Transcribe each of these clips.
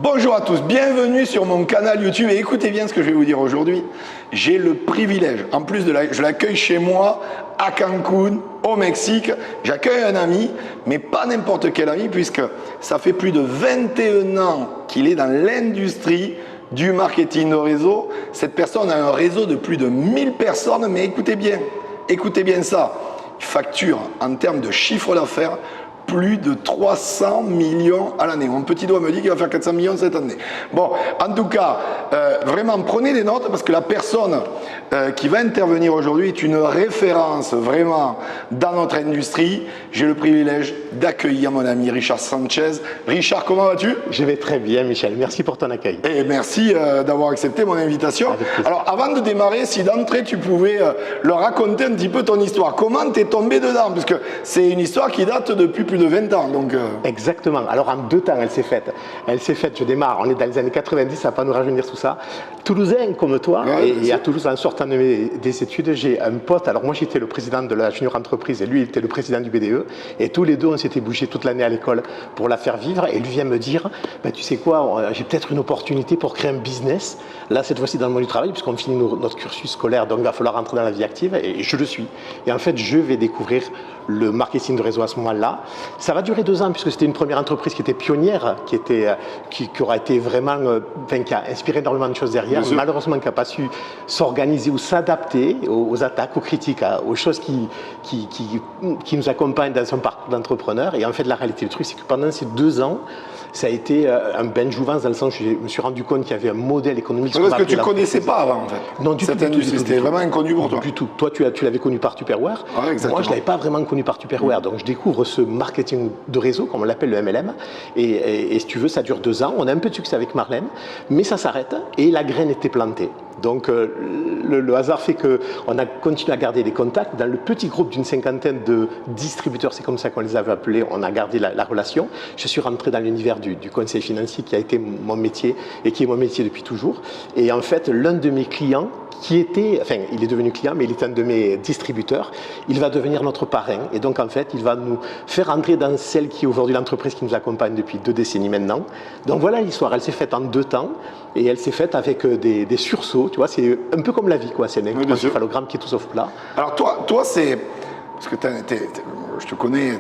Bonjour à tous, bienvenue sur mon canal YouTube et écoutez bien ce que je vais vous dire aujourd'hui. J'ai le privilège, en plus je l'accueille chez moi à Cancun, au Mexique. J'accueille un ami, mais pas n'importe quel ami puisque ça fait plus de 21 ans qu'il est dans l'industrie du marketing de réseau. Cette personne a un réseau de plus de 1000 personnes, mais écoutez bien ça. Il facture en termes de chiffre d'affaires plus de 300 millions à l'année. Mon petit doigt me dit qu'il va faire 400 millions cette année. Bon, en tout cas, vraiment prenez des notes parce que la personne qui va intervenir aujourd'hui est une référence vraiment dans notre industrie. J'ai le privilège d'accueillir mon ami Richard Sanchez. Richard, comment vas-tu? Je vais très bien, Michel. Merci pour ton accueil. Et merci d'avoir accepté mon invitation. Alors, avant de démarrer, si d'entrée tu pouvais leur raconter un petit peu ton histoire. Comment tu es tombé dedans? Parce que c'est une histoire qui date depuis plus de 20 ans. Donc, Exactement. Alors, en 2 temps, elle s'est faite. Je démarre. On est dans les années 90, ça va pas nous rajeunir tout ça. Toulousain comme toi. Ouais, et à Toulouse, en sortant des études, j'ai un pote. Alors, moi, j'étais le président de la junior entreprise et lui, il était le président du BDE. Et tous les deux, on s'était bougés toute l'année à l'école pour la faire vivre. Et lui vient me dire, bah, tu sais quoi, j'ai peut-être une opportunité pour créer un business. Là, cette fois-ci, dans le monde du travail, puisqu'on finit notre cursus scolaire. Donc, il va falloir rentrer dans la vie active. Et je le suis. Et en fait, je vais découvrir le marketing de réseau à ce moment-là. Ça va durer 2 ans puisque c'était une première entreprise qui était pionnière, qui aura été vraiment, qui a inspiré énormément de choses derrière, malheureusement qui n'a pas su s'organiser ou s'adapter aux attaques, aux critiques, aux choses qui nous accompagnent dans son parcours d'entrepreneur. Et en fait, la réalité du truc, c'est que pendant ces 2 ans, ça a été un bain de jouvence dans le sens où je me suis rendu compte qu'il y avait un modèle économique. Parce que tu ne connaissais pas avant en fait. Non, du tout. Cette industrie, c'était vraiment inconnu pour toi. Du tout. Toi, tu l'avais connu par Tupperware. Ouais, moi, je ne l'avais pas vraiment connu par Tupperware. Donc, je découvre ce marketing de réseau, comme on l'appelle le MLM. Et si tu veux, ça dure 2 ans. On a un peu de succès avec Marlène, mais ça s'arrête et la graine était plantée. Donc, le hasard fait qu'on a continué à garder des contacts. Dans le petit groupe d'une 50aine de distributeurs, c'est comme ça qu'on les avait appelés, on a gardé la relation. Je suis rentré dans l'univers du conseil financier qui a été mon métier et qui est mon métier depuis toujours. Et en fait, l'un de mes clients, il est devenu client, mais il est un de mes distributeurs, il va devenir notre parrain. Et donc, en fait, il va nous faire entrer dans celle qui est aujourd'hui l'entreprise qui nous accompagne depuis 2 décennies maintenant. Donc, voilà l'histoire. Elle s'est faite en 2 temps et elle s'est faite avec des sursauts. Tu vois, c'est un peu comme la vie, quoi. C'est un encéphalogramme qui est tout sauf plat. Alors, toi c'est... Parce que je te connais,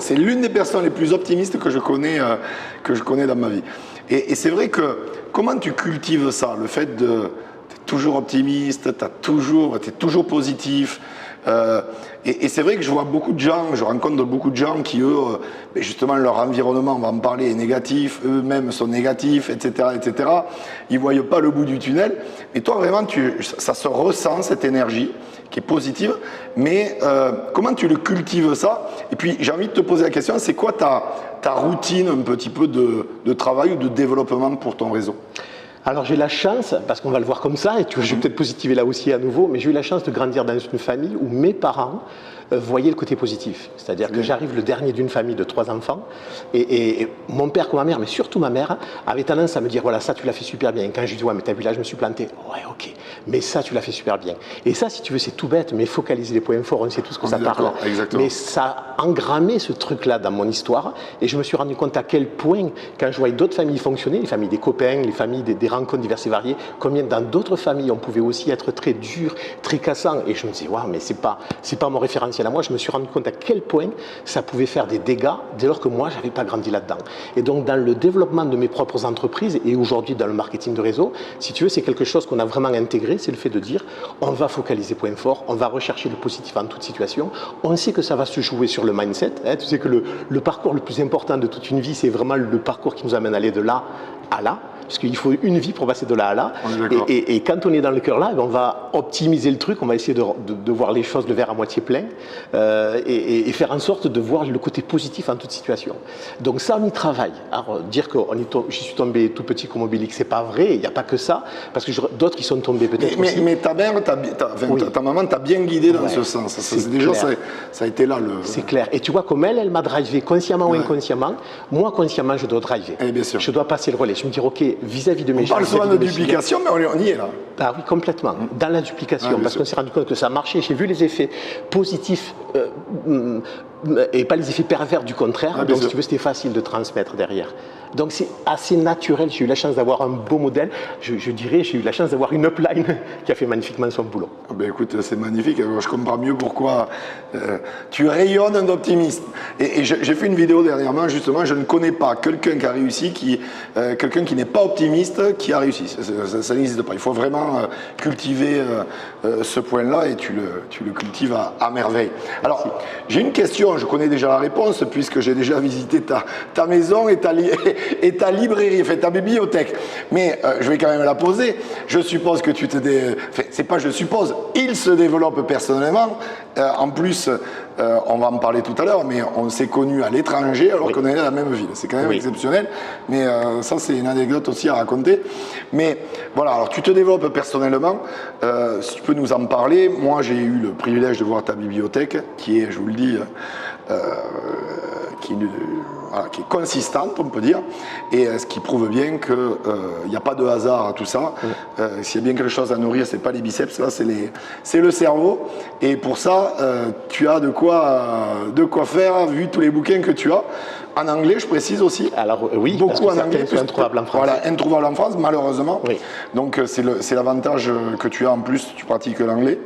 c'est l'une des personnes les plus optimistes que je connais dans ma vie. Et c'est vrai que, comment tu cultives ça, le fait de... Tu es toujours optimiste, tu es toujours positif. Et c'est vrai que je vois beaucoup de gens, je rencontre beaucoup de gens qui, eux, justement, leur environnement, on va en parler, est négatif, eux-mêmes sont négatifs, etc., etc. Ils ne voient pas le bout du tunnel. Mais toi, vraiment, ça se ressent, cette énergie qui est positive. Mais comment tu le cultives, ça? Et puis, j'ai envie de te poser la question, c'est quoi ta routine un petit peu de travail ou de développement pour ton réseau? Alors j'ai la chance, parce qu'on va le voir comme ça, et je vais peut-être positiver là aussi à nouveau, mais j'ai eu la chance de grandir dans une famille où mes parents voyaient le côté positif. C'est-à-dire que j'arrive le dernier d'une famille de 3 enfants, et mon père comme ma mère, mais surtout ma mère, avait tendance à me dire, voilà, ça tu l'as fait super bien. Et quand je lui dis, ouais, mais t'as vu là, je me suis planté. Ouais, ok, mais ça tu l'as fait super bien. Et ça, si tu veux, c'est tout bête, mais focaliser les points forts, on sait tout ce que ça parle. Exactement. Mais ça a engrammé ce truc-là dans mon histoire, et je me suis rendu compte à quel point, quand je voyais d'autres familles fonctionner, les familles des copains, les familles des rencontres diverses et variées, combien dans d'autres familles on pouvait aussi être très dur, très cassant, et je me disais, waouh, mais c'est pas mon référentiel à moi. Je me suis rendu compte à quel point ça pouvait faire des dégâts dès lors que moi, je n'avais pas grandi là-dedans. Et donc, dans le développement de mes propres entreprises et aujourd'hui dans le marketing de réseau, si tu veux, c'est quelque chose qu'on a vraiment intégré, c'est le fait de dire, on va focaliser points forts, on va rechercher le positif en toute situation, on sait que ça va se jouer sur le mindset. Hein, tu sais que le parcours le plus important de toute une vie, c'est vraiment le parcours qui nous amène à aller de là à là. Parce qu'il faut une vie pour passer de là à là. Et quand on est dans le cœur là, on va optimiser le truc, on va essayer de voir les choses, le verre à moitié plein, et faire en sorte de voir le côté positif en toute situation. Donc ça, on y travaille. Alors, dire que je suis tombé tout petit comme Obélix, c'est pas vrai, il n'y a pas que ça, parce que d'autres qui sont tombés peut-être aussi. Mais ta mère, ta maman t'a bien guidé dans ce sens. Déjà, ça a été là le... C'est clair. Et tu vois, comme elle m'a drivé, consciemment ou inconsciemment, moi, consciemment, je dois driver. Bien sûr. Je dois passer le relais. Je me dis, ok, vis-à-vis de mes gens. On parle souvent de duplication, mais on y est là. Ah oui, complètement. Dans la duplication, parce qu'on s'est rendu compte que ça marchait. J'ai vu les effets positifs et pas les effets pervers du contraire. Ah, Donc, si tu veux, c'était facile de transmettre derrière. Donc, c'est assez naturel. J'ai eu la chance d'avoir un beau modèle. Je dirais, j'ai eu la chance d'avoir une upline qui a fait magnifiquement son boulot. Ben écoute, c'est magnifique. Alors, je comprends mieux pourquoi tu rayonnes d'optimisme. Et j'ai fait une vidéo dernièrement, justement, je ne connais pas quelqu'un qui a réussi, quelqu'un qui n'est pas optimiste, qui a réussi. Ça n'existe pas. Il faut vraiment cultiver ce point-là et tu le cultives à merveille. Alors, j'ai une question, je connais déjà la réponse, puisque j'ai déjà visité ta maison et ta librairie, enfin, ta bibliothèque. Mais je vais quand même la poser. Je suppose que c'est pas je suppose, il se développe personnellement. En plus, on va en parler tout à l'heure, mais on s'est connus à l'étranger alors qu'on est dans la même ville. C'est quand même exceptionnel. Mais ça, c'est une anecdote aussi à raconter. Mais voilà, alors tu te développes personnellement. Si tu peux nous en parler. Moi, j'ai eu le privilège de voir ta bibliothèque, qui est, je vous le dis, qui est consistante, on peut dire, et ce qui prouve bien qu'il n'y a pas de hasard à tout ça. S'il y a bien quelque chose à nourrir, ce n'est pas les biceps, là, c'est le cerveau. Et pour ça, tu as de quoi faire, vu tous les bouquins que tu as. En anglais, je précise aussi. Alors oui, beaucoup en anglais. Sont introuvables en France. Voilà, introuvables en France, malheureusement. Oui. Donc c'est l'avantage que tu as en plus, tu pratiques l'anglais.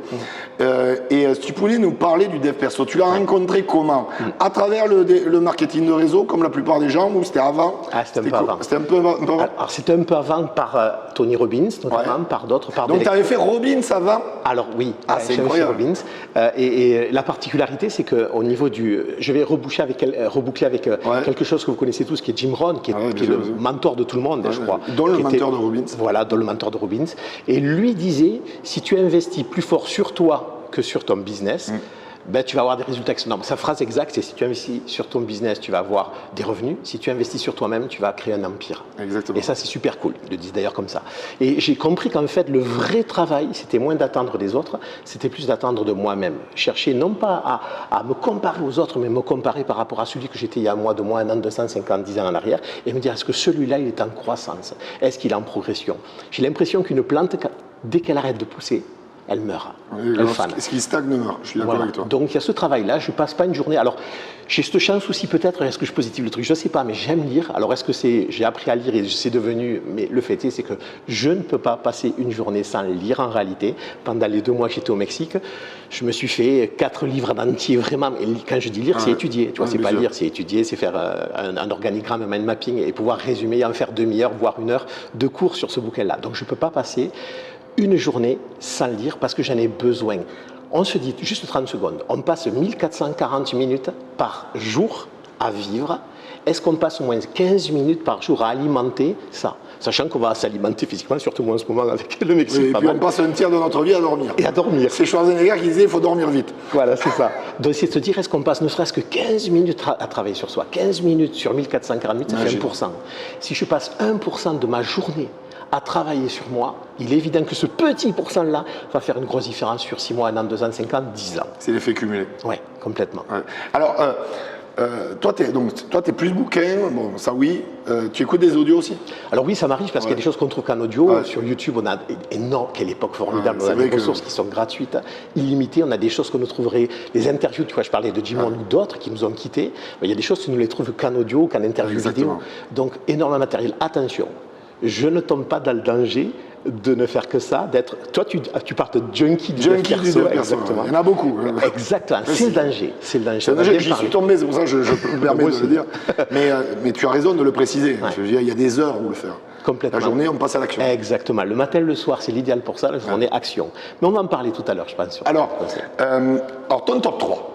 Et si tu pouvais nous parler du dev perso, tu l'as rencontré comment? À travers le marketing de réseau, comme la plupart des gens, ou c'était avant? C'était un peu avant. C'était un peu avant. Alors c'était un peu avant par Tony Robbins, notamment, par d'autres. Donc tu avais fait Robbins avant? Alors oui, c'est incroyable. Robbins. Et la particularité, c'est qu'au niveau je vais reboucler avec quelque chose que vous connaissez tous, qui est Jim Rohn, qui est le mentor de tout le monde, je crois. Dont le mentor de Robbins. Voilà, dont le mentor de Robbins. Et lui disait, si tu investis plus fort sur toi que sur ton business, ben, tu vas avoir des résultats excellents. Sa phrase exacte, c'est si tu investis sur ton business, tu vas avoir des revenus. Si tu investis sur toi-même, tu vas créer un empire. Exactement. Et ça, c'est super cool. Ils le disent d'ailleurs comme ça. Et j'ai compris qu'en fait, le vrai travail, c'était moins d'attendre des autres, c'était plus d'attendre de moi-même. Chercher non pas à me comparer aux autres, mais me comparer par rapport à celui que j'étais il y a un an, 250, 10 ans en arrière, et me dire, est-ce que celui-là, il est en croissance? Est-ce qu'il est en progression? J'ai l'impression qu'une plante, dès qu'elle arrête de pousser, elle meurt. Elle fane. Ce qui stagne meurt, je suis d'accord avec toi. Donc il y a ce travail-là, je ne passe pas une journée. Alors j'ai cette chance aussi peut-être, est-ce que je positive le truc? Je ne sais pas, mais j'aime lire. Alors est-ce que j'ai appris à lire et c'est devenu, mais le fait est, c'est que je ne peux pas passer une journée sans lire en réalité. Pendant les 2 mois que j'étais au Mexique, je me suis fait 4 livres en entier, vraiment. Et quand je dis lire, c'est étudier. Tu vois, c'est pas lire, c'est étudier, c'est faire un organigramme, un mind mapping et pouvoir résumer et en faire demi-heure, voire 1 heure de cours sur ce bouquin-là. Donc je ne peux pas passer une journée sans lire parce que j'en ai besoin. On se dit, juste 30 secondes, on passe 1440 minutes par jour à vivre. Est-ce qu'on passe au moins 15 minutes par jour à alimenter ça? Sachant qu'on va s'alimenter physiquement, surtout moi en ce moment avec le Mexique. Et puis on passe un tiers de notre vie à dormir. Et à dormir. C'est Schwarzenegger qui disait il faut dormir vite. Voilà, c'est ça. Donc c'est de se dire, est-ce qu'on passe ne serait-ce que 15 minutes à travailler sur soi? 15 minutes sur 1440 minutes, ça fait 1%. Si je passe 1% de ma journée à travailler sur moi, il est évident que ce petit pourcent-là va faire une grosse différence sur 6 mois, 1 an, 2 ans, 5 ans, 10 ans. C'est l'effet cumulé. Oui, complètement. Ouais. Alors, toi, tu es plus bouquin, bon, ça oui. Tu écoutes des audios aussi? Alors oui, ça m'arrive parce qu'il y a des choses qu'on trouve qu'en audio. Sur YouTube, on a énorme, quelle époque formidable, on a des ressources qui sont gratuites, illimitées. On a des choses que nous trouverait, les interviews, tu vois, je parlais de Jim Rohn ou d'autres qui nous ont quittés. Il y a des choses que nous ne les trouves qu'en audio, qu'en interview vidéo. Donc, énormément de matériel. Attention, je ne tombe pas dans le danger de ne faire que ça, d'être... Toi, tu parles de junkie du dev perso. Exactement. Il y en a beaucoup. Exactement. C'est le danger. C'est le danger. C'est le danger. J'y suis tombé, c'est pour ça que je me permets de le dire. Mais tu as raison de le préciser. Ouais. Je veux dire, il y a des heures où le faire. Complètement. La journée, on passe à l'action. Exactement. Le matin, le soir, c'est l'idéal pour ça. La journée, action. Mais on va en parler tout à l'heure, je pense. Alors, ton top 3.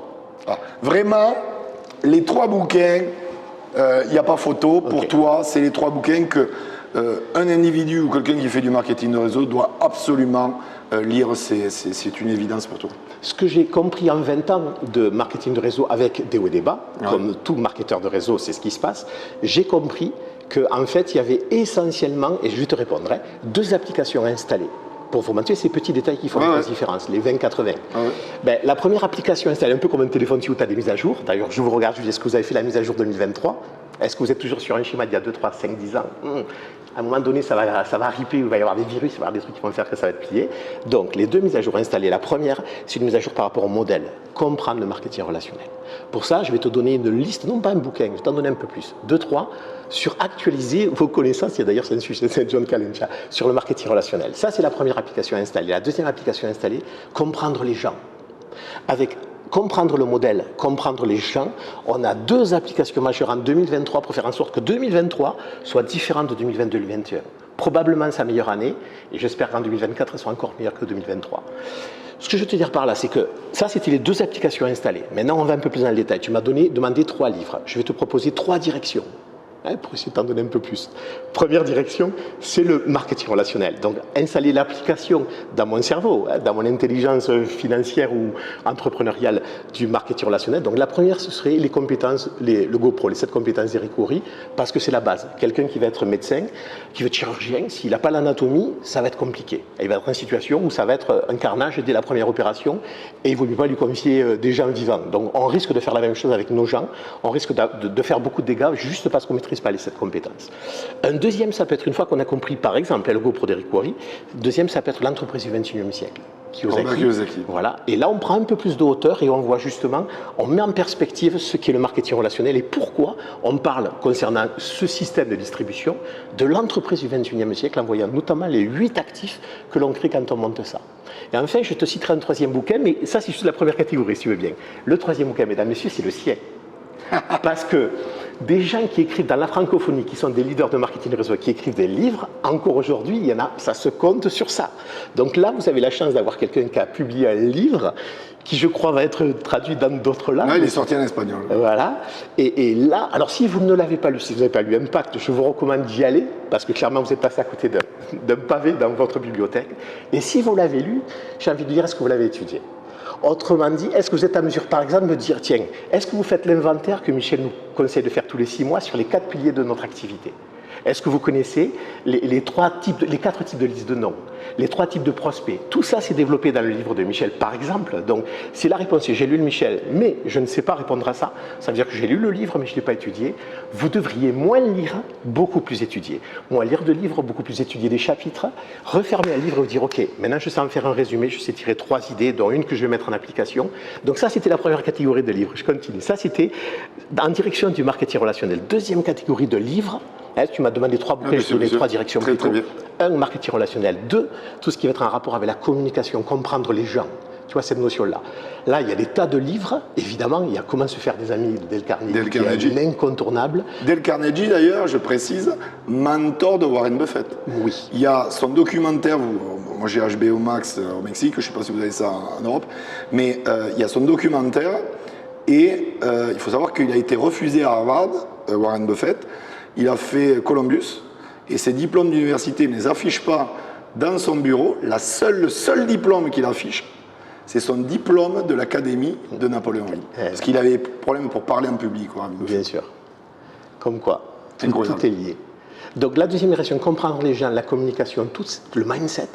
Alors, vraiment, les 3 bouquins, il n'y a pas photo. Pour toi, c'est les 3 bouquins que un individu ou quelqu'un qui fait du marketing de réseau doit absolument lire. C'est une évidence pour toi. Ce que j'ai compris en 20 ans de marketing de réseau avec des hauts et des bas, comme tout marketeur de réseau, c'est ce qui se passe, j'ai compris qu'en fait, il y avait essentiellement, et je te répondrai, 2 applications installées pour vous montrer ces petits détails qui font la différence, les 20-80. Ben, la première application installée, un peu comme un téléphone où tu as des mises à jour. D'ailleurs, je vous regarde, je dis, est-ce que vous avez fait la mise à jour 2023 ? Est-ce que vous êtes toujours sur un schéma d'il y a 2, 3, 5, 10 ans À un moment donné, ça va ripper, il va y avoir des virus, il va y avoir des trucs qui vont faire que ça va être plié. Donc, les deux mises à jour installées. La première, c'est une mise à jour par rapport au modèle. Comprendre le marketing relationnel. Pour ça, je vais te donner une liste, non pas un bouquin, je vais t'en donner un peu plus. 2, 3, sur actualiser vos connaissances. Il y a d'ailleurs, c'est un sujet, c'est John Calencha, sur le marketing relationnel. Ça, c'est la première application installée. La deuxième application installée, comprendre les gens. Avec comprendre le modèle, comprendre les gens, on a 2 applications majeures en 2023 pour faire en sorte que 2023 soit différent de 2022-2021. Probablement sa meilleure année, et j'espère qu'en 2024, elle soit encore meilleure que 2023. Ce que je veux te dire par là, c'est que ça, c'était les 2 applications installées. Maintenant, on va un peu plus dans le détail. Tu m'as demandé 3 livres. Je vais te proposer 3 directions. Pour essayer de t'en donner un peu plus. Première direction, c'est le marketing relationnel. Donc, installer l'application dans mon cerveau, dans mon intelligence financière ou entrepreneuriale du marketing relationnel. Donc, la première, ce serait les compétences, le GoPro, les 7 compétences d'Éric Coury, parce que c'est la base. Quelqu'un qui va être médecin, qui va être chirurgien, s'il n'a pas l'anatomie, ça va être compliqué. Il va être en situation où ça va être un carnage dès la première opération et il ne vaut mieux pas lui confier des gens vivants. Donc, on risque de faire la même chose avec nos gens. On risque de faire beaucoup de dégâts juste parce qu'on maîtrise pas les 7 compétences. Un deuxième, ça peut être une fois qu'on a compris, par exemple, le GoPro d'Éric Coury. Deuxième, ça peut être l'entreprise du 21e siècle. Kiyosaki. Voilà. Et là, on prend un peu plus de hauteur et on voit justement, on met en perspective ce qu'est le marketing relationnel et pourquoi on parle concernant ce système de distribution de l'entreprise du 21e siècle en voyant notamment les 8 actifs que l'on crée quand on monte ça. Et enfin, je te citerai un 3e bouquin, mais ça, c'est juste la première catégorie, si tu veux bien. Le 3e bouquin, mesdames et messieurs, c'est le sien. Parce que des gens qui écrivent dans la francophonie, qui sont des leaders de marketing réseau, qui écrivent des livres, encore aujourd'hui, il y en a, ça se compte sur ça. Donc là, vous avez la chance d'avoir quelqu'un qui a publié un livre qui, je crois, va être traduit dans d'autres langues. Là, il est sorti en espagnol. Voilà. Et là, alors si vous ne l'avez pas lu, si vous n'avez pas lu Impact, je vous recommande d'y aller, parce que clairement, vous êtes passé à côté d'un pavé dans votre bibliothèque. Et si vous l'avez lu, j'ai envie de dire, est-ce que vous l'avez étudié ? Autrement dit, est-ce que vous êtes à mesure, par exemple, de dire, tiens, est-ce que vous faites l'inventaire que Michel nous conseille de faire tous les 6 mois sur les 4 piliers de notre activité ? Est-ce que vous connaissez les 4 types de listes de noms, les 3 types de prospects? Tout ça, c'est développé dans le livre de Michel, par exemple. Donc, si la réponse est j'ai lu le Michel, mais je ne sais pas répondre à ça, ça veut dire que j'ai lu le livre, mais je ne l'ai pas étudié. Vous devriez moins lire, beaucoup plus étudier. Moins lire de livres, beaucoup plus étudier des chapitres. Refermer un livre et vous dire, OK, maintenant je sais en faire un résumé, je sais tirer 3 idées, dont une que je vais mettre en application. Donc ça, c'était la première catégorie de livres. Je continue. Ça, c'était en direction du marketing relationnel. Deuxième catégorie de livres. Tu m'as demandé 3 bouquins, je te donne 3 directions très, plutôt. très bien. 1, marketing relationnel. 2, tout ce qui va être en rapport avec la communication, comprendre les gens. Tu vois, cette notion-là. Là, il y a des tas de livres. Évidemment, il y a Comment se faire des amis de Dale Carnegie. Qui est un incontournable. Dale Carnegie, d'ailleurs, je précise, mentor de Warren Buffett. Oui. Il y a son documentaire, moi j'ai HBO Max au Mexique, je ne sais pas si vous avez ça en Europe, mais il y a son documentaire et il faut savoir qu'il a été refusé à Harvard, Warren Buffett. Il a fait Columbus et ses diplômes d'université ne les affiche pas dans son bureau. Le seul diplôme qu'il affiche, c'est son diplôme de l'Académie de Napoléon Hill. Parce qu'il avait problème pour parler en public. Bien sûr. Comme quoi, tout est lié. Donc la deuxième direction, comprendre les gens, la communication, tout le mindset.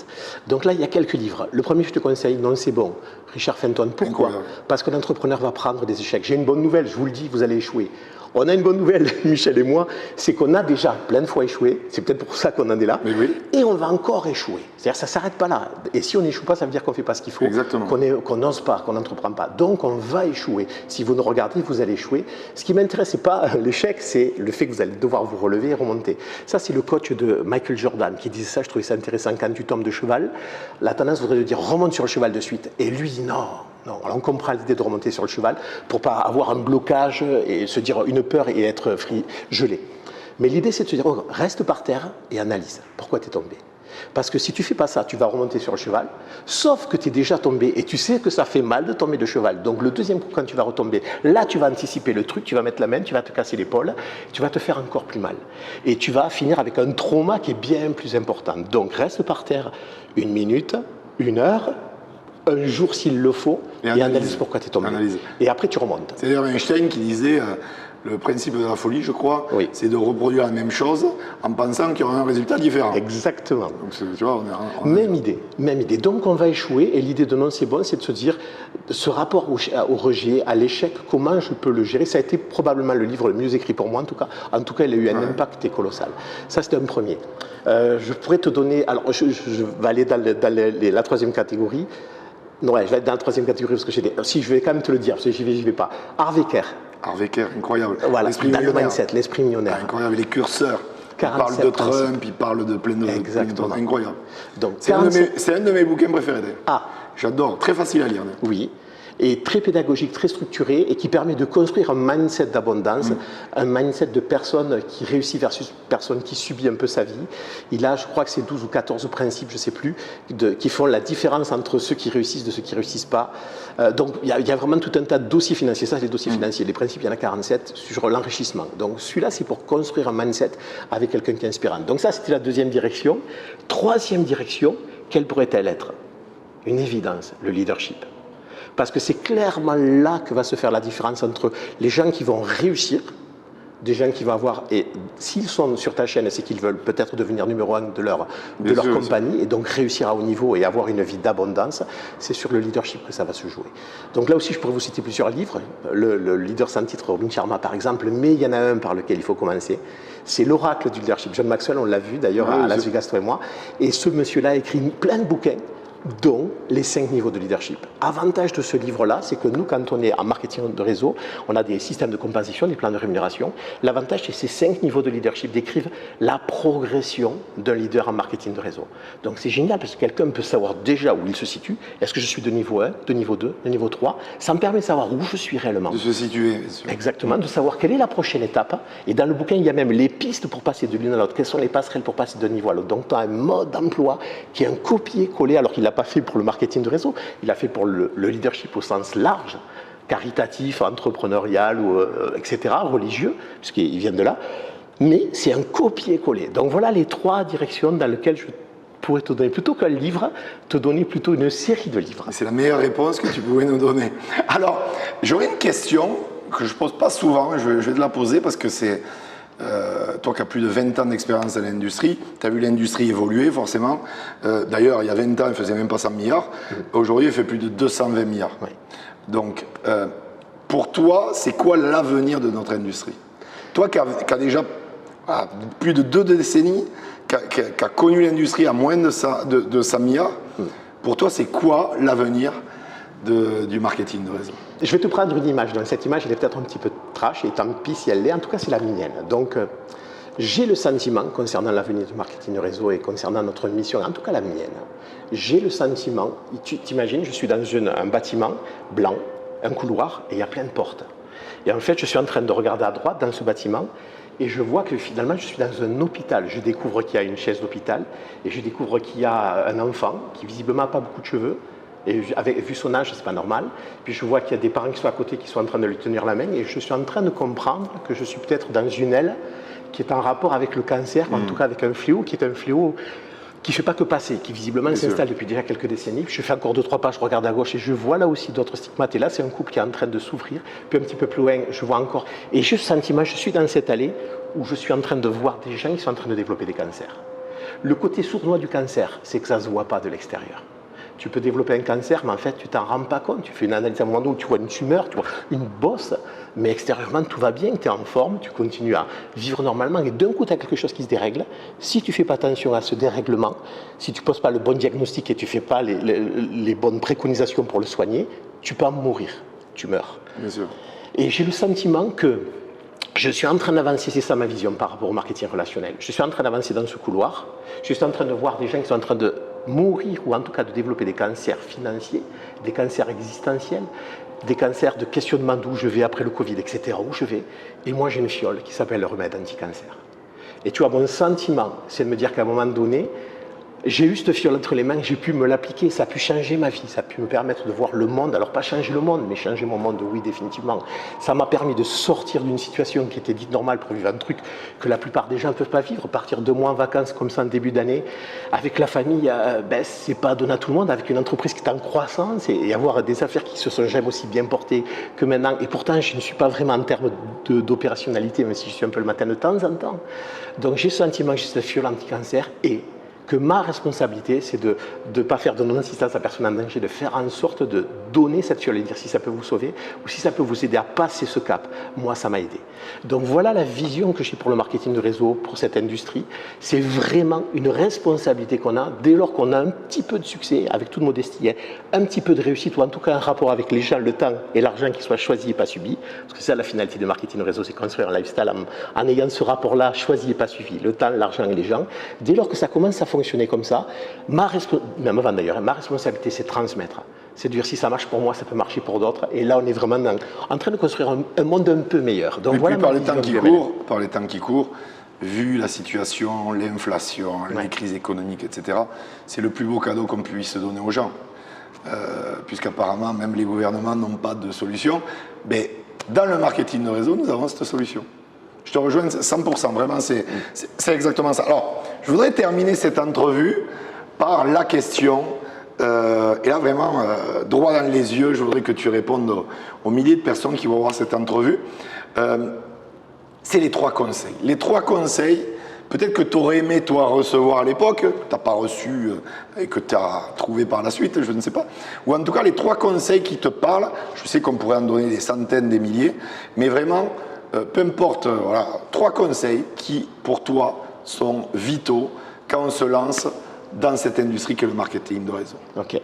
Donc là, il y a quelques livres. Le premier, je te conseille, Non, c'est bon, Richard Fenton. Pourquoi ? Parce que l'entrepreneur va prendre des échecs. J'ai une bonne nouvelle, je vous le dis, vous allez échouer. On a une bonne nouvelle, Michel et moi, c'est qu'on a déjà plein de fois échoué. C'est peut-être pour ça qu'on en est là. Oui. Et on va encore échouer. C'est-à-dire ça ne s'arrête pas là. Et si on n'échoue pas, ça veut dire qu'on ne fait pas ce qu'il faut, qu'on n'ose pas, qu'on n'entreprend pas. Donc on va échouer. Si vous nous regardez, vous allez échouer. Ce qui m'intéresse, ce n'est pas l'échec, c'est le fait que vous allez devoir vous relever et remonter. Ça, c'est le coach de Michael Jordan qui disait ça. Je trouvais ça intéressant. Quand tu tombes de cheval, la tendance voudrait te dire remonte sur le cheval de suite. Et lui dit non. Non, alors on comprend l'idée de remonter sur le cheval pour ne pas avoir un blocage et se dire une peur et être gelé. Mais l'idée, c'est de se dire, oh, reste par terre et analyse. Pourquoi tu es tombé ? Parce que si tu ne fais pas ça, tu vas remonter sur le cheval, sauf que tu es déjà tombé et tu sais que ça fait mal de tomber de cheval. Donc le deuxième coup, quand tu vas retomber, là, tu vas anticiper le truc, tu vas mettre la main, tu vas te casser l'épaule, tu vas te faire encore plus mal. Et tu vas finir avec un trauma qui est bien plus important. Donc reste par terre 1 minute, 1 heure, un jour s'il le faut, Et et analyse. analyse pourquoi tu es tombé. Analyse. Et après, tu remontes. C'est d'ailleurs Einstein qui disait le principe de la folie, je crois, Oui. c'est de reproduire la même chose en pensant qu'il y aura un résultat différent. Exactement. Donc, tu vois, Même idée, même idée. Donc on va échouer et l'idée de non c'est bon, c'est de se dire ce rapport au rejet, à l'échec, comment je peux le gérer. Ça a été probablement le livre le mieux écrit pour moi en tout cas. En tout cas, il a eu un impact colossal. Ça c'était un premier. Je pourrais te donner, alors je vais aller dans la troisième catégorie. Non, ouais, je vais être dans la troisième catégorie parce que j'ai des... Si, je vais quand même te le dire, parce que j'y vais pas. Harvecker. Harvecker, incroyable. Voilà, L'esprit dans le millionnaire. mindset, l'esprit millionnaire. Incroyable, les curseurs. Il 47 parle de principes. Trump, il parle de plein de... Exactement. plein de- incroyable. Donc, C'est un de mes bouquins préférés. d'ailleurs. Ah. J'adore, très facile à lire. Oui, et très pédagogique, très structuré, et qui permet de construire un mindset d'abondance, un mindset de personne qui réussit versus personne qui subit un peu sa vie. Il a, je crois que c'est 12 ou 14 principes, je ne sais plus, qui font la différence entre ceux qui réussissent et ceux qui ne réussissent pas. Donc il y a vraiment tout un tas de dossiers financiers. Ça, c'est les dossiers financiers. Les principes, il y en a 47 sur l'enrichissement. Donc celui-là, c'est pour construire un mindset avec quelqu'un qui est inspirant. Donc ça, c'était la deuxième direction. Troisième direction, quelle pourrait-elle être? Une évidence, le leadership. Parce que c'est clairement là que va se faire la différence entre les gens qui vont réussir, des gens qui vont avoir, et s'ils sont sur ta chaîne, c'est qu'ils veulent peut-être devenir numéro 1 de leur compagnie, et donc réussir à haut niveau et avoir une vie d'abondance, c'est sur le leadership que ça va se jouer. Donc là aussi, je pourrais vous citer plusieurs livres. Le leader sans titre, Robin Sharma par exemple, mais il y en a un par lequel il faut commencer. C'est l'oracle du leadership. John Maxwell, on l'a vu d'ailleurs à Las Vegas, toi et moi. Et ce monsieur-là a écrit plein de bouquins, dont les 5 niveaux de leadership. Avantage de ce livre-là, c'est que nous, quand on est en marketing de réseau, on a des systèmes de compensation, des plans de rémunération. L'avantage, c'est que ces 5 niveaux de leadership décrivent la progression d'un leader en marketing de réseau. Donc c'est génial parce que quelqu'un peut savoir déjà où il se situe. Est-ce que je suis de niveau 1, de niveau 2, de niveau 3? Ça me permet de savoir où je suis réellement. De se situer, bien sûr. Exactement, de savoir quelle est la prochaine étape. Et dans le bouquin, il y a même les pistes pour passer de l'une à l'autre. Quelles sont les passerelles pour passer d'un niveau à l'autre? Donc tu as un mode d'emploi qui est un copier-coller, alors qu'il n'a pas fait pour le marketing de réseau, il a fait pour le leadership au sens large, caritatif, entrepreneurial, etc., religieux, puisqu'il vient de là. Mais c'est un copier-coller. Donc voilà les 3 directions dans lesquelles je pourrais te donner, plutôt qu'un livre, te donner plutôt une série de livres. C'est la meilleure réponse que tu pouvais nous donner. Alors, j'aurais une question que je ne pose pas souvent, je vais te la poser parce que c'est... toi qui as plus de 20 ans d'expérience dans l'industrie, tu as vu l'industrie évoluer forcément. D'ailleurs, il y a 20 ans, elle ne faisait même pas 100 milliards. Aujourd'hui, elle fait plus de 220 milliards. Oui. Donc, pour toi, c'est quoi l'avenir de notre industrie? Toi qui as déjà plus de 2 décennies, qui a connu l'industrie à moins de 100 milliards, pour toi, c'est quoi l'avenir du marketing de réseau? Je vais te prendre une image. Donc cette image, elle est peut-être un petit peu trash, et tant pis si elle l'est. En tout cas, c'est la mienne. Donc, j'ai le sentiment, concernant l'avenir du marketing de réseau et concernant notre mission, en tout cas la mienne, j'ai le sentiment, tu t'imagines, je suis dans un bâtiment blanc, un couloir, et il y a plein de portes. Et en fait, je suis en train de regarder à droite dans ce bâtiment, et je vois que finalement, je suis dans un hôpital. Je découvre qu'il y a une chaise d'hôpital, et je découvre qu'il y a un enfant qui visiblement n'a pas beaucoup de cheveux. Et vu son âge, c'est pas normal. Puis je vois qu'il y a des parents qui sont à côté, qui sont en train de lui tenir la main, et je suis en train de comprendre que je suis peut-être dans une aile qui est en rapport avec le cancer, en tout cas avec un fléau qui est un fléau qui ne fait pas que passer, qui visiblement s'installe depuis déjà quelques décennies. Puis je fais encore 2-3 pas, je regarde à gauche et je vois là aussi d'autres stigmates. Et là, c'est un couple qui est en train de s'ouvrir. Puis un petit peu plus loin, je vois encore. Et j'ai ce sentiment, je suis dans cette allée où je suis en train de voir des gens qui sont en train de développer des cancers. Le côté sournois du cancer, c'est que ça ne se voit pas de l'extérieur. Tu peux développer un cancer, mais en fait, tu t'en rends pas compte. Tu fais une analyse à un moment donné où tu vois une tumeur, tu vois une bosse, mais extérieurement, tout va bien, tu es en forme, tu continues à vivre normalement, et d'un coup, tu as quelque chose qui se dérègle. Si tu ne fais pas attention à ce dérèglement, si tu ne poses pas le bon diagnostic et tu ne fais pas les bonnes préconisations pour le soigner, tu peux en mourir, tu meurs. Bien sûr. Et j'ai le sentiment que je suis en train d'avancer, c'est ça ma vision par rapport au marketing relationnel. Je suis en train d'avancer dans ce couloir, je suis en train de voir des gens qui sont en train de mourir, ou en tout cas de développer des cancers financiers, des cancers existentiels, des cancers de questionnement d'où je vais après le Covid, etc., où je vais. Et moi, j'ai une fiole qui s'appelle le remède anti-cancer. Et tu vois, mon sentiment, c'est de me dire qu'à un moment donné, J'ai eu cette fiole entre les mains, j'ai pu me l'appliquer, ça a pu changer ma vie, ça a pu me permettre de voir le monde, alors pas changer le monde, mais changer mon monde, oui, définitivement. Ça m'a permis de sortir d'une situation qui était dite normale pour vivre un truc que la plupart des gens ne peuvent pas vivre, partir 2 mois en vacances comme ça en début d'année, avec la famille, c'est pas donné à tout le monde, avec une entreprise qui est en croissance et avoir des affaires qui se sont jamais aussi bien portées que maintenant. Et pourtant, je ne suis pas vraiment en termes d'opérationnalité, même si je suis un peu le matin de temps en temps. Donc j'ai ce sentiment que j'ai cette fiole anti-cancer et que ma responsabilité, c'est de ne pas faire de non-assistance à personne en danger, de faire en sorte de donner cette fiole et dire si ça peut vous sauver ou si ça peut vous aider à passer ce cap. Moi, ça m'a aidé. Donc voilà la vision que j'ai pour le marketing de réseau, pour cette industrie. C'est vraiment une responsabilité qu'on a dès lors qu'on a un petit peu de succès, avec toute modestie, hein, un petit peu de réussite ou en tout cas un rapport avec les gens, le temps et l'argent qui soit choisi et pas subi. Parce que c'est ça la finalité du marketing de réseau, c'est construire un lifestyle en ayant ce rapport-là choisi et pas suivi, le temps, l'argent et les gens. Dès lors que ça commence à fonctionner comme ça, même avant d'ailleurs, ma responsabilité c'est de transmettre. C'est de dire si ça marche pour moi, ça peut marcher pour d'autres. Et là, on est vraiment en train de construire un monde un peu meilleur. Donc, voilà par les temps qui courent, vu la situation, l'inflation, les crises économiques, etc., c'est le plus beau cadeau qu'on puisse donner aux gens. Puisqu'apparemment, même les gouvernements n'ont pas de solution. Mais dans le marketing de réseau, nous avons cette solution. Je te rejoins 100%, vraiment, c'est exactement ça. Alors, je voudrais terminer cette entrevue par la question, et là vraiment, droit dans les yeux, je voudrais que tu répondes aux milliers de personnes qui vont voir cette entrevue. C'est les 3 conseils. Les 3 conseils, peut-être que tu aurais aimé, toi, recevoir à l'époque, que tu n'as pas reçu et que tu as trouvé par la suite, je ne sais pas. Ou en tout cas, les 3 conseils qui te parlent, je sais qu'on pourrait en donner des centaines, des milliers, mais vraiment, peu importe, voilà, 3 conseils qui, pour toi, sont vitaux quand on se lance dans cette industrie qu'est le marketing de réseau. Ok.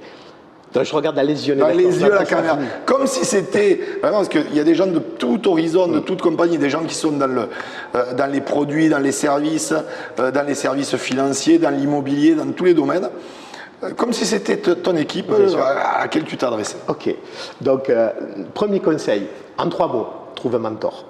Donc je regarde dans les yeux. Dans les yeux la caméra. Comme si c'était... Vraiment, parce qu'il y a des gens de tout horizon, de toute compagnie, des gens qui sont dans les produits, dans les services financiers, dans l'immobilier, dans tous les domaines. Comme si c'était ton équipe à laquelle tu t'adressais. Ok. Donc, premier conseil, en 3 mots, trouve un mentor.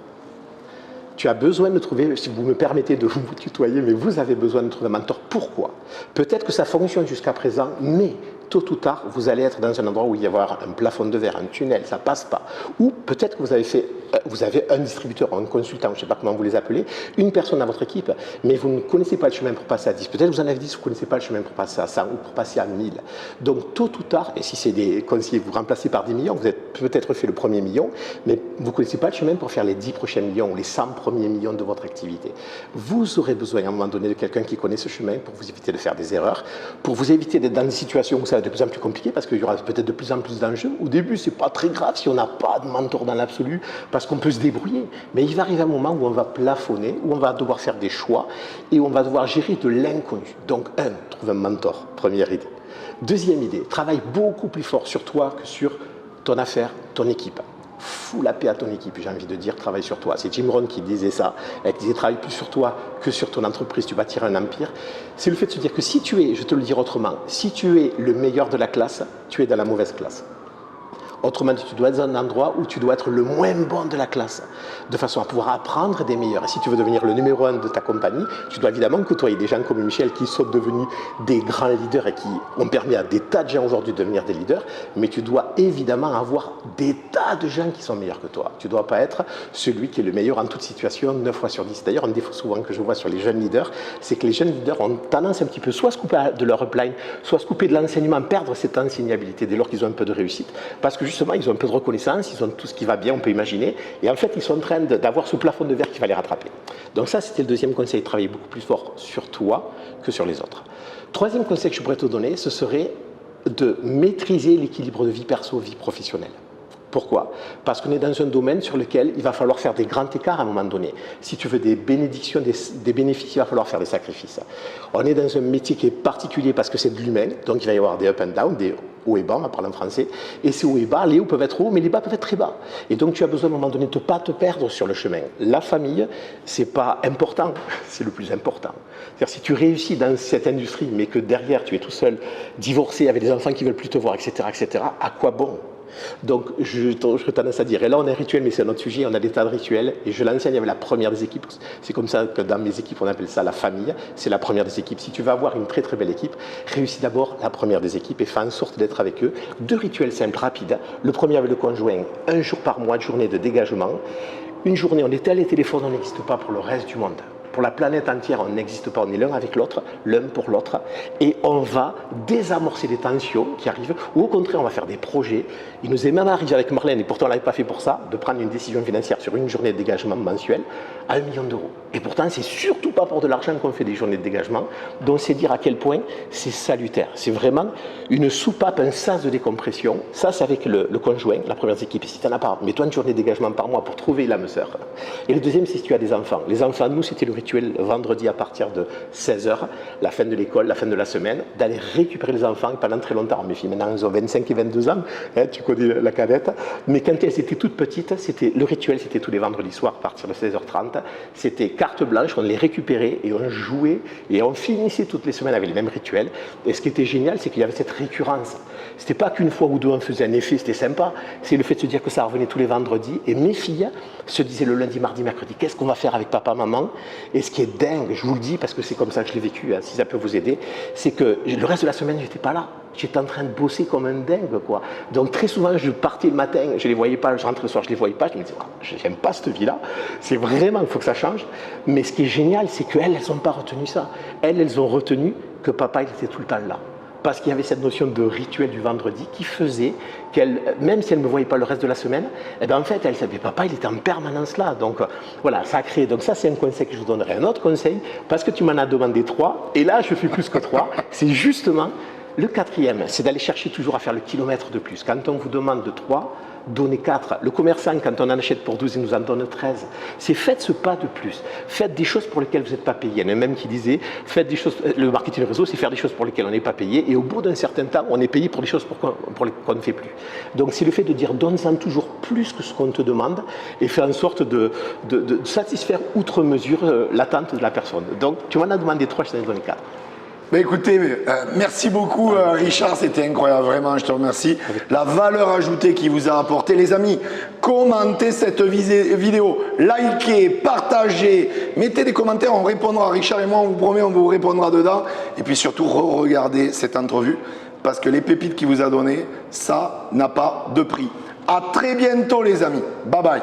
Tu as besoin de trouver, si vous me permettez de vous tutoyer, mais vous avez besoin de trouver un mentor. Pourquoi? Peut-être que ça fonctionne jusqu'à présent, mais tôt ou tard, vous allez être dans un endroit où il va y avoir un plafond de verre, un tunnel, ça ne passe pas. Ou peut-être que vous avez un distributeur, un consultant, je ne sais pas comment vous les appelez, une personne dans votre équipe, mais vous ne connaissez pas le chemin pour passer à 10. Peut-être que vous en avez 10, vous ne connaissez pas le chemin pour passer à 100 ou pour passer à 1000. Donc tôt ou tard, et si c'est des conseillers, vous remplacez par des millions, vous avez peut-être fait le premier million, mais vous ne connaissez pas le chemin pour faire les 10 prochains millions ou les 100 premiers millions de votre activité. Vous aurez besoin à un moment donné de quelqu'un qui connaît ce chemin pour vous éviter de faire des erreurs, pour vous éviter d'être dans des situations où ça va être de plus en plus compliqué parce qu'il y aura peut-être de plus en plus d'enjeux. Au début, ce n'est pas très grave si on n'a pas de mentor dans l'absolu parce qu'on peut se débrouiller. Mais il va arriver un moment où on va plafonner, où on va devoir faire des choix et où on va devoir gérer de l'inconnu. Donc, trouve un mentor, première idée. Deuxième idée, travaille beaucoup plus fort sur toi que sur ton affaire, ton équipe. Fous la paix à ton équipe, j'ai envie de dire, travaille sur toi. C'est Jim Rohn qui disait ça, il disait travaille plus sur toi que sur ton entreprise, tu bâtiras un empire. C'est le fait de se dire que si tu es, je te le dis autrement, si tu es le meilleur de la classe, tu es dans la mauvaise classe. Autrement dit, tu dois être dans un endroit où tu dois être le moins bon de la classe, de façon à pouvoir apprendre des meilleurs. Et si tu veux devenir le numéro 1 de ta compagnie, tu dois évidemment côtoyer des gens comme Michel qui sont devenus des grands leaders et qui ont permis à des tas de gens aujourd'hui de devenir des leaders. Mais tu dois évidemment avoir des tas de gens qui sont meilleurs que toi. Tu ne dois pas être celui qui est le meilleur en toute situation 9 fois sur 10. D'ailleurs, un défaut souvent que je vois sur les jeunes leaders, c'est que les jeunes leaders ont tendance un petit peu soit à se couper de leur upline, soit à se couper de l'enseignement, perdre cette enseignabilité dès lors qu'ils ont un peu de réussite. Parce que justement, ils ont un peu de reconnaissance, ils ont tout ce qui va bien, on peut imaginer, et en fait, ils sont en train d'avoir ce plafond de verre qui va les rattraper. Donc ça, c'était le deuxième conseil, travailler beaucoup plus fort sur toi que sur les autres. Troisième conseil que je pourrais te donner, ce serait de maîtriser l'équilibre de vie perso, vie professionnelle. Pourquoi? Parce qu'on est dans un domaine sur lequel il va falloir faire des grands écarts à un moment donné. Si tu veux des bénédictions, des bénéfices, il va falloir faire des sacrifices. On est dans un métier qui est particulier parce que c'est de l'humain, donc il va y avoir des up and down, des hauts et bas, on va parler en français, et ces hauts et bas, les hauts peuvent être hauts, mais les bas peuvent être très bas. Et donc tu as besoin à un moment donné de ne pas te perdre sur le chemin. La famille, c'est pas important, c'est le plus important. C'est-à-dire si tu réussis dans cette industrie, mais que derrière tu es tout seul, divorcé, avec des enfants qui ne veulent plus te voir, etc., à quoi bon? Donc, j'aurais tendance à dire, et là on a un rituel, mais c'est un autre sujet, on a des tas de rituels, et je l'enseigne avec la première des équipes. C'est comme ça que dans mes équipes, on appelle ça la famille, c'est la première des équipes. Si tu veux avoir une très très belle équipe, réussis d'abord la première des équipes et fais en sorte d'être avec eux. 2 rituels simples, rapides. Le premier avec le conjoint, 1 jour par mois de journée de dégagement. Une journée, on éteint les téléphones, on n'existe pas pour le reste du monde. Pour la planète entière, on n'existe pas, on est l'un avec l'autre, l'un pour l'autre, et on va désamorcer des tensions qui arrivent, ou au contraire, on va faire des projets. Il nous est même arrivé avec Marlène, et pourtant on ne l'avait pas fait pour ça, de prendre une décision financière sur une journée de dégagement mensuel à 1 million d'euros. Et pourtant, c'est surtout pas pour de l'argent qu'on fait des journées de dégagement, donc c'est dire à quel point c'est salutaire. C'est vraiment une soupape, un sas de décompression. Ça, c'est avec le conjoint, la première équipe. Si tu n'en as pas, mets-toi une journée de dégagement par mois pour trouver l'âme sœur. Et le deuxième, c'est si tu as des enfants. Les enfants, nous, c'était le rituel vendredi à partir de 16h, la fin de l'école, la fin de la semaine, d'aller récupérer les enfants. Pendant très longtemps, mes filles maintenant elles ont 25 et 22 ans, hein, tu connais la cadette, mais quand elles étaient toutes petites, le rituel c'était tous les vendredis soirs à partir de 16h30, c'était carte blanche, on les récupérait et on jouait et on finissait toutes les semaines avec les mêmes rituels. Et ce qui était génial, c'est qu'il y avait cette récurrence. C'était pas qu'une fois ou deux on faisait un effet, c'était sympa, c'est le fait de se dire que ça revenait tous les vendredis, et mes filles se disaient le lundi, mardi, mercredi, qu'est-ce qu'on va faire avec papa, maman? Et ce qui est dingue, je vous le dis parce que c'est comme ça que je l'ai vécu, hein, si ça peut vous aider, c'est que le reste de la semaine, j'étais pas là. J'étais en train de bosser comme un dingue, quoi. Donc très souvent, je partais le matin, je les voyais pas, je rentrais le soir, je les voyais pas, je me disais, oh, j'aime pas cette vie-là, c'est vraiment, il faut que ça change. Mais ce qui est génial, c'est qu'elles, elles n'ont pas retenu ça. Elles ont retenu que papa, il était tout le temps là. Parce qu'il y avait cette notion de rituel du vendredi qui faisait qu'elle, même si elle ne me voyait pas le reste de la semaine, eh bien en fait, elle savait, papa, il était en permanence là. Donc voilà, ça a créé. Donc ça, c'est un conseil que je vous donnerai. Un autre conseil, parce que tu m'en as demandé 3, et là, je fais plus que 3, c'est justement le 4e, c'est d'aller chercher toujours à faire le kilomètre de plus. Quand on vous demande de 3, donnez 4. Le commerçant, quand on en achète pour 12, il nous en donne 13. C'est faites ce pas de plus. Faites des choses pour lesquelles vous n'êtes pas payé. Il y en a même qui disait, faites des choses, le marketing réseau, c'est faire des choses pour lesquelles on n'est pas payé. Et au bout d'un certain temps, on est payé pour des choses pour lesquelles on ne fait plus. Donc c'est le fait de dire, donne-en toujours plus que ce qu'on te demande et fais en sorte de satisfaire outre mesure l'attente de la personne. Donc tu m'en as demandé 3, je t'en ai donné 4. Bah écoutez, merci beaucoup Richard, c'était incroyable, vraiment, je te remercie. La valeur ajoutée qu'il vous a apporté. Les amis, commentez cette vidéo, likez, partagez, mettez des commentaires, on répondra à Richard et moi, on vous promet, on vous répondra dedans. Et puis surtout, regardez cette entrevue, parce que les pépites qu'il vous a données, ça n'a pas de prix. À très bientôt les amis, bye bye.